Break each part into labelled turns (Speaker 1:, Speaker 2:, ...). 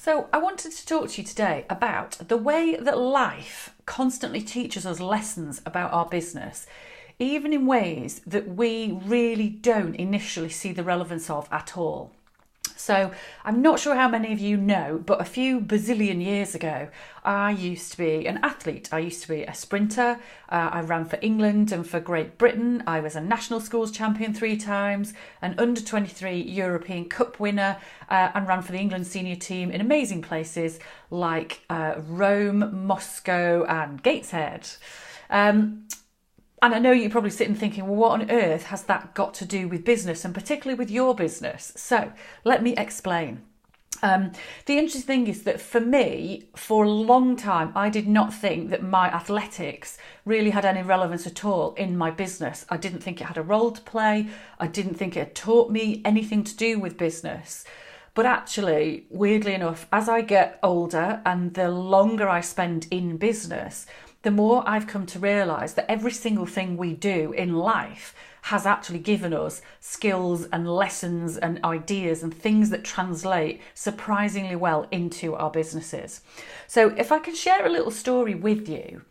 Speaker 1: So, I wanted to talk to you today about the way that life constantly teaches us lessons about our business, even in ways that we really don't initially see the relevance of at all. So, I'm not sure how many of you know, but a few bazillion years ago, I used to be an athlete. I used to be a sprinter. I ran for England and for Great Britain. I was a national schools champion 3 times, an under 23 European Cup winner, and ran for the England senior team in amazing places like Rome, Moscow, and Gateshead. And I know you're probably sitting thinking, well, what on earth has that got to do with business, and particularly with your business? So let me explain. The interesting thing is that for me, for a long time, I did not think that my athletics really had any relevance at all in my business. I didn't think it had a role to play. I didn't think it had taught me anything to do with business. But actually, weirdly enough, as I get older and the longer I spend in business, the more I've come to realise that every single thing we do in life has actually given us skills and lessons and ideas and things that translate surprisingly well into our businesses. So if I can share a little story with you,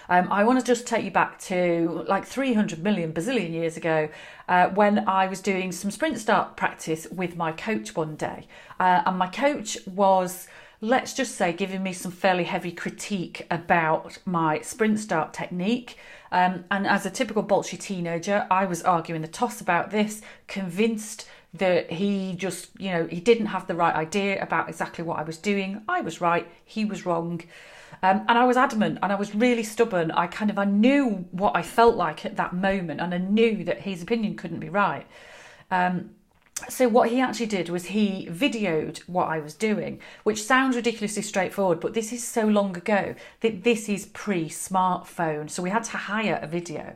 Speaker 1: I want to just take you back to like 300 million bazillion years ago when I was doing some sprint start practice with my coach one day. And my coach was, let's just say, giving me some fairly heavy critique about my sprint start technique. And as a typical bolshy teenager, I was arguing the toss about this, convinced that he just, he didn't have the right idea about exactly what I was doing. I was right, he was wrong. And I was adamant and I was really stubborn. I knew what I felt like at that moment, and I knew that his opinion couldn't be right. So what he actually did was he videoed what I was doing, which sounds ridiculously straightforward, but this is so long ago that this is pre-smartphone. So we had to hire a video.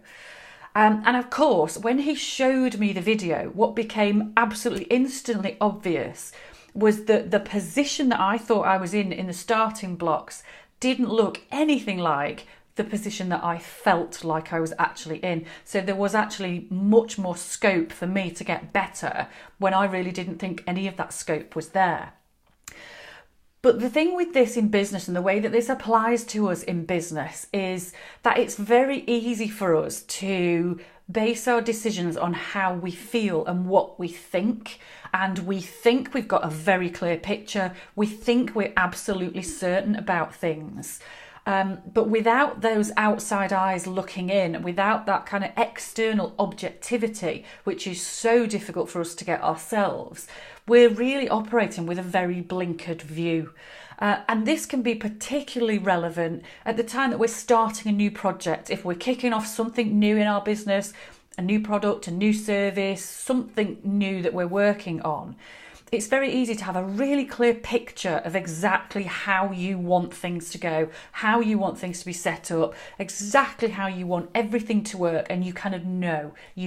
Speaker 1: And of course, when he showed me the video, what became absolutely instantly obvious was that the position that I thought I was in the starting blocks didn't look anything like the position that I felt like I was actually in. So there was actually much more scope for me to get better when I really didn't think any of that scope was there. But the thing with this in business, and the way that this applies to us in business, is that it's very easy for us to base our decisions on how we feel and what we think. And we think we've got a very clear picture. We think we're absolutely certain about things. But without those outside eyes looking in, without that kind of external objectivity, which is so difficult for us to get ourselves, we're really operating with a very blinkered view. And this can be particularly relevant at the time that we're starting a new project. If we're kicking off something new in our business, a new product, a new service, something new that we're working on, it's very easy to have a really clear picture of exactly how you want things to go, how you want things to be set up, exactly how you want everything to work, and you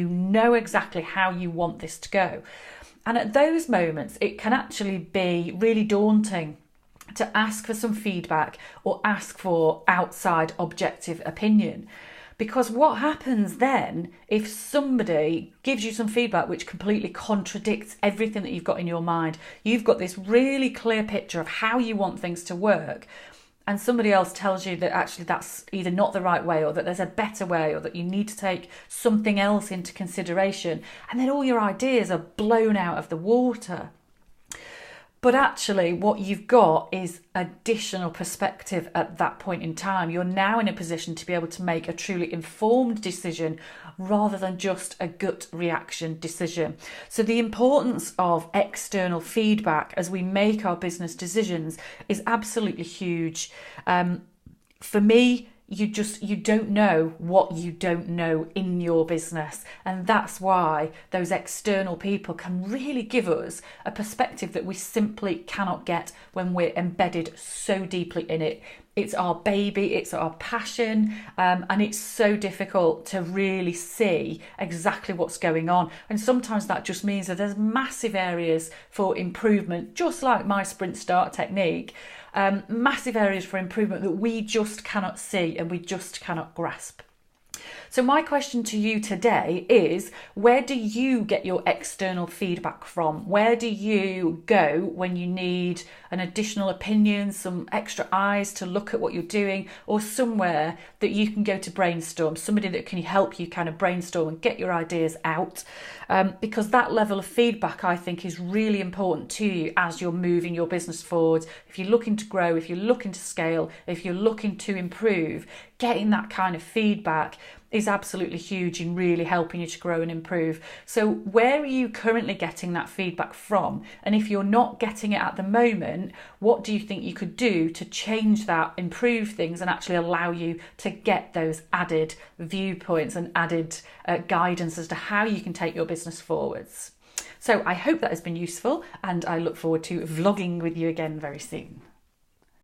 Speaker 1: know exactly how you want this to go. And at those moments, it can actually be really daunting to ask for some feedback or ask for outside objective opinion. Because what happens then if somebody gives you some feedback which completely contradicts everything that you've got in your mind? You've got this really clear picture of how you want things to work, and somebody else tells you that actually that's either not the right way, or that there's a better way, or that you need to take something else into consideration, and then all your ideas are blown out of the water. But actually what you've got is additional perspective at that point in time. You're now in a position to be able to make a truly informed decision rather than just a gut reaction decision. So the importance of external feedback as we make our business decisions is absolutely huge. For me, you don't know what you don't know in your business, and that's why those external people can really give us a perspective that we simply cannot get when we're embedded so deeply in it. It's our baby, it's our passion, and it's so difficult to really see exactly what's going on. And sometimes that just means that there's massive areas for improvement, just like my sprint start technique. Massive areas for improvement that we just cannot see and we just cannot grasp. So my question to you today is, where do you get your external feedback from? Where do you go when you need an additional opinion, some extra eyes to look at what you're doing, or somewhere that you can go to brainstorm, somebody that can help you kind of brainstorm and get your ideas out? Because that level of feedback, I think, is really important to you as you're moving your business forward. If you're looking to grow, if you're looking to scale, if you're looking to improve, getting that kind of feedback is absolutely huge in really helping you to grow and improve. So where are you currently getting that feedback from? And if you're not getting it at the moment, what do you think you could do to change that, improve things, and actually allow you to get those added viewpoints and added guidance as to how you can take your business forwards? So I hope that has been useful, and I look forward to vlogging with you again very soon.